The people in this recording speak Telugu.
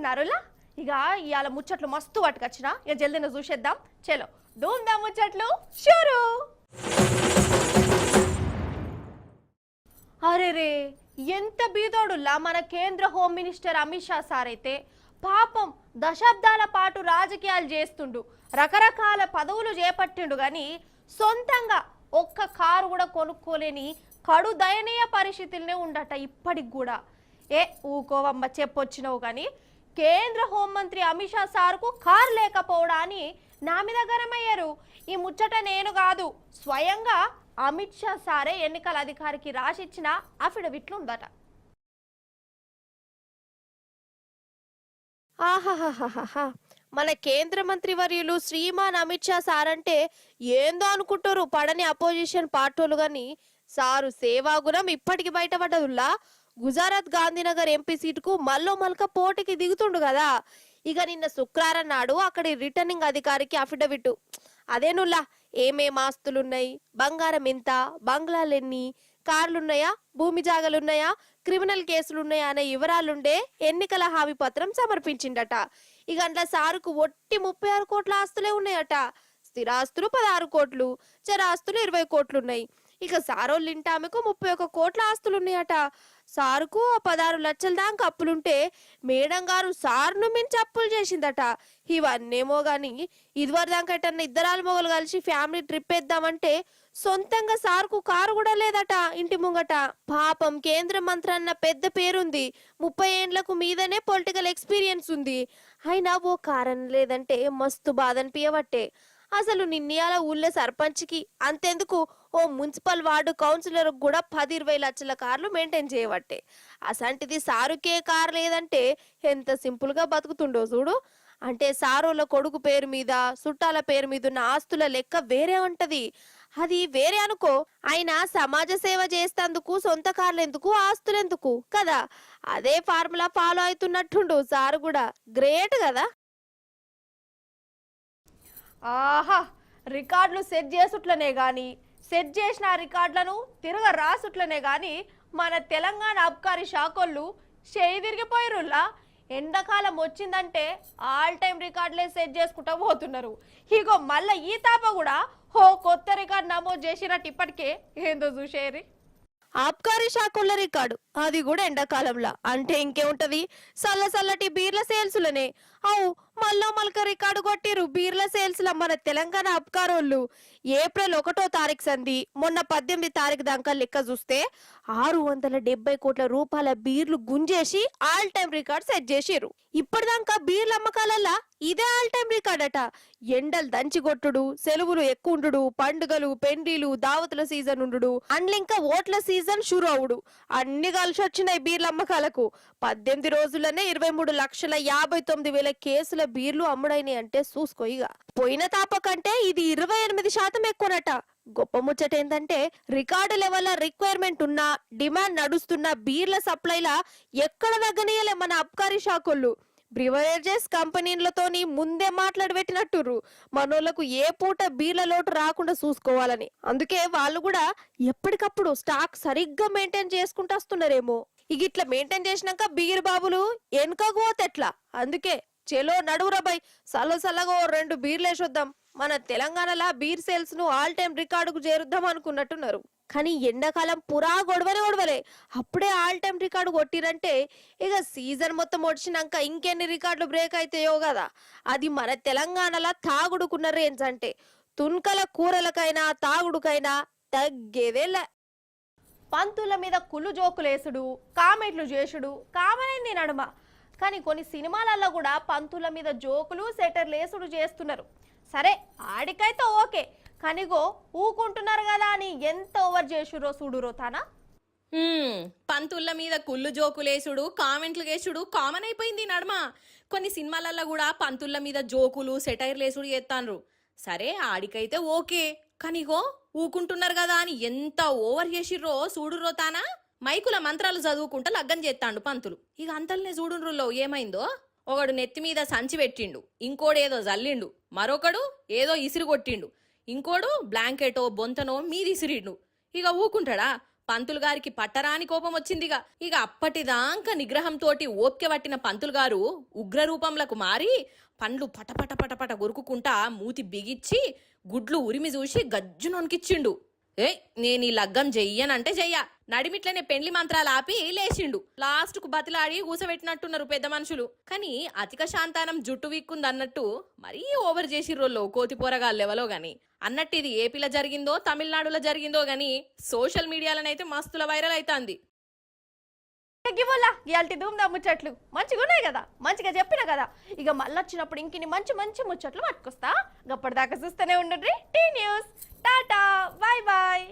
ఎట్లున్నారులా? ఇక ఇవాళ ముచ్చట్లు మస్తు పట్టుకొచ్చిన ఇక జల్దీన చూసేద్దాం. చలో ధూమ్ధాం ముచ్చట్లు షురు. అరే రే, ఎంత బీదోడుల్లా మన కేంద్ర home minister Amit Shah sir అయితే పాపం దశాబ్దాల పాటు రాజకీయాలు చేస్తుండు, రకరకాల పదవులు చేపట్టిండు, కానీ సొంతంగా ఒక్క కారు కూడా కొనుక్కోలేని కడు దయనీయ పరిస్థితులనే ఉండట ఇప్పటికి కూడా. ఊకోవమ్మ చెప్పొచ్చినావు కానీ కేంద్ర హోంమంత్రి అమిత్ షా సార్కు కారు లేకపోవడా అని నా మీద గరమయ్యారు. ఈ ముచ్చట నేను కాదు, స్వయంగా అమిత్ షా సారే ఎన్నికల అధికారికి రాసిచ్చిన అఫిడవిట్లు ఉందట. ఆహాహాహాహా, మన కేంద్ర మంత్రి వర్యులు శ్రీమాన్ అమిత్ షా సార్ అంటే ఏందో అనుకుంటారు పడని అపోజిషన్ పార్టీలు, గాని సారు సేవాగుణం ఇప్పటికి బయటపడ్డదుల్లా. గుజరాత్ గాంధీనగర్ ఎంపీ సీటుకు మల్లో మల్క పోటీకి దిగుతుండు కదా. ఇక నిన్న శుక్రవారం నాడు అక్కడి రిటర్నింగ్ అధికారికి అఫిడవిట్ అదేనుల్లా, ఏమేం ఆస్తులున్నాయి, బంగారం ఎంత, బంగ్లాలెన్ని, కార్లున్నాయా, భూమి జాగలున్నాయా, క్రిమినల్ కేసులున్నాయా అనే వివరాలుండే ఎన్నికల హామీ పత్రం సమర్పించిండట. ఇక అంట్లా సారుకు ఒట్టి 36 కోట్ల ఆస్తులే ఉన్నాయట. స్థిరాస్తులు 16 కోట్లు, చరాస్తులు 20 కోట్లున్నాయి. ఇక సారోళ్ళింట ఆమెకు 31 కోట్ల ఆస్తులు ఉన్నాయట. సారుకు 16 లక్షల దాకా అప్పులుంటే మేడం గారు సార్ను మించి అప్పులు చేసిందట. ఇవన్నేమో గాని ఇదివరకు దాకా ఎటన్నా ఇద్దరాలు మొగలు కలిసి ఫ్యామిలీ ట్రిప్ వేద్దామంటే సొంతంగా సార్కు కారు కూడా లేదట ఇంటి ముంగట. పాపం కేంద్ర మంత్రి అన్న పెద్ద పేరుంది, 30 ఏండ్లకు మీదనే పొలిటికల్ ఎక్స్పీరియన్స్ ఉంది, అయినా ఓ కారణం లేదంటే మస్తు బాధ అనిపించబట్టే. అసలు నిన్నయాల ఊళ్ళో సర్పంచ్కి అంతెందుకు ఓ మున్సిపల్ వార్డు కౌన్సిలర్ కూడా 10-20 లక్షల కార్లు మెయింటైన్ చేయబట్టే. అసంటిది సారుకే కారు లేదంటే ఎంత సింపుల్ గా బతుకుతుండో చూడు. అంటే సారోళ్ళ కొడుకు పేరు మీద, చుట్టాల పేరు మీద ఉన్న ఆస్తుల లెక్క వేరే ఉంటది. అది వేరే అనుకో, ఆయన సమాజ సేవ చేస్తేందుకు సొంత కార్లు ఎందుకు, ఆస్తులు ఎందుకు కదా. అదే ఫార్ములా ఫాలో అవుతున్నట్టుండు సారు కూడా. గ్రేట్ కదా. ఆహా, రికార్డులు సెట్ చేసుట్లనే గాని, సెట్ చేసిన రికార్డులను తిరగ రాసుట్లనే గాని మన తెలంగాణ అబ్కారీ శాఖోళ్ళు చేయి తిరిగిపోయిరుల్లా. ఎండాకాలం వచ్చిందంటే ఆల్ టైం రికార్డులే సెట్ చేసుకుంటా పోతున్నారు. ఇగో మళ్ళీ ఈ తాప కూడా కొత్త రికార్డు నమోదు చేసినట్టు ఇప్పటికే ఏందో చూసేరి. ఆబ్కారీ శాఖల రికార్డు అది కూడా ఎండాకాలంలో అంటే ఇంకేముంటది, చల్లటి బీర్ల సేల్స్లనే. అవు మళ్ళా మల్క రికార్డు కొట్టిరు బీర్ల సేల్స్ ల మన తెలంగాణ అబ్కారోళ్ళు. ఏప్రిల్ 1వ తారీఖు సంది మొన్న 18వ తారీఖు దాకా లెక్క చూస్తే 670 కోట్ల రూపాయల బీర్లు గుంజేసి ఆల్ టైం రికార్డ్ సెట్ చేసిరు. ఇప్పటిదాకా బీర్ల అమ్మకాలల్లా ఇదే ఆల్ టైం రికార్డ్ అట. ఎండలు దంచిగొట్టుడు, సెలవులు ఎక్కువ, పండుగలు, పెండ్లీలు, దావతుల సీజన్ ఉండు, అండ్లింకా ఓట్ల సీజన్ షురు అవుడు, అన్ని కలిసి వచ్చినాయి బీర్ల అమ్మకాలకు. 18 రోజుల్లోనే 23,59,000 కేసుల బీర్లు అమ్ముడైనాయి అంటే చూసుకో. ఇక పోయిన తాప కంటే ఇది 28% ఎక్కువనట. గొప్ప ముచ్చట ఏంటంటే రికార్డు లెవెల్ రిక్వైర్మెంట్ ఉన్న, డిమాండ్ నడుస్తున్న బీర్ల సప్లైలా ఎక్కడ తగ్గనీయలే మన అబ్కారీ శాఖలు. బ్రివరేజెస్ కంపెనీలతోని ముందే మాట్లాడబెట్టినట్టుర్రు మనోళ్లకు ఏ పూట బీర్ల లోటు రాకుండా చూసుకోవాలని. అందుకే వాళ్ళు కూడా ఎప్పటికప్పుడు స్టాక్ సరిగ్గా మెయింటైన్ చేసుకుంటూ వస్తున్నారేమో. ఇక ఇట్లా మెయింటైన్ చేసినాక బీర్ బాబులు వెనుకగోతెట్లా. అందుకే చెలో నడువురాబాయ్, సల్లగా 2 బీర్లు వేసొద్దాం. మన తెలంగాణలో బీర్ సేల్స్ ను ఆల్ టైం రికార్డుకు చేరుద్దాం అనుకున్నట్టున్నారు. కానీ ఎండాకాలం పురా గొడవలే. అప్పుడే ఆల్ టైం రికార్డు కొట్టిరంటే ఇక సీజన్ మొత్తం వచ్చినాక ఇంకెన్ని రికార్డులు బ్రేక్ అవుతాయో కదా. అది మన తెలంగాణలో తాగుడుకున్న రేంజ్. అంటే తున్కల కూరలకైనా తాగుడుకైనా తగ్గేదేలే. పంతుల మీద కుళ్ళు జోకులేసుడు, కామెంట్లు చేసుడు కామనైంది నడుమ. కానీ కొన్ని సినిమాలలో కూడా పంతుల మీద జోకులు, సెటర్లేసుడు చేస్తున్నారు. సరే ఆడికైతే ఓకే, కనిగో ఊకుంటున్నారు కదా అని ఎంత ఓవర్ చేసురో చూడురో తానా. పంతుళ్ళ మీద కుళ్ళు జోకులేసుడు, కామెంట్లు వేసుడు కామన్ అయిపోయింది నడమ. కొన్ని సినిమాలలో కూడా పంతుళ్ళ మీద జోకులు, సెటైర్లేసుడు చేస్తాన్రు. సరే ఆడికైతే ఓకే, కనిగో ఊకుంటున్నారు కదా అని ఎంత ఓవర్ చేసిర్రో చూడురో తానా. మైకుల మంత్రాలు చదువుకుంటా లగ్గం చేస్తాండు పంతులు. ఇక అంతల్నే చూడుండ్రులో ఏమైందో. ఒకడు నెత్తి మీద సంచి పెట్టిండు, ఇంకోడు ఏదో జల్లిండు, మరొకడు ఏదో ఇసిరి కొట్టిండు, ఇంకోడు బ్లాంకెటో బొంతనో మీద ఇసిరిండు. ఇక ఊకుంటాడా? పంతులు గారికి పట్టరాని కోపం వచ్చిందిగా. ఇక అప్పటిదాకా నిగ్రహంతోటి ఓపిక పట్టిన పంతులు గారు ఉగ్ర రూపంలకు మారి పండ్లు పటపట పటపట కొరుకుకుంటా మూతి బిగిచ్చి గుడ్లు ఉరిమి చూసి గజ్జునొనికిచ్చిండు. నేను ఈ లగ్గం చెయ్యనంటే చెయ్య, నడిమిట్లనే పెండ్లి మంత్రాలు ఆపి లేచిండు. లాస్ట్ కు బతిలాడి ఊసబెట్టినట్టున్నారు పెద్ద మనుషులు. కానీ అధిక శాంతానం జుట్టు వీక్కుందన్నట్టు మరీ ఓవర్ చేసిర్రోళ్ళు కోతి పోరగాళ్ళెవలో గాని. అన్నట్టు ఇది ఏపీలో జరిగిందో తమిళనాడులో జరిగిందో గాని సోషల్ మీడియాలోనైతే మస్తుల వైరల్ అవుతుంది. ఇయాల్టి ధూమ్దా ముచ్చట్లు మంచిగా ఉన్నాయి కదా, మంచిగా చెప్పిన కదా. ఇక మళ్ళీ వచ్చినప్పుడు ఇంకిని మంచి మంచి ముచ్చట్లు పట్టుకొస్తా. గప్పటిదాకా చూస్తూనే ఉండండి T news. Tata, bye bye.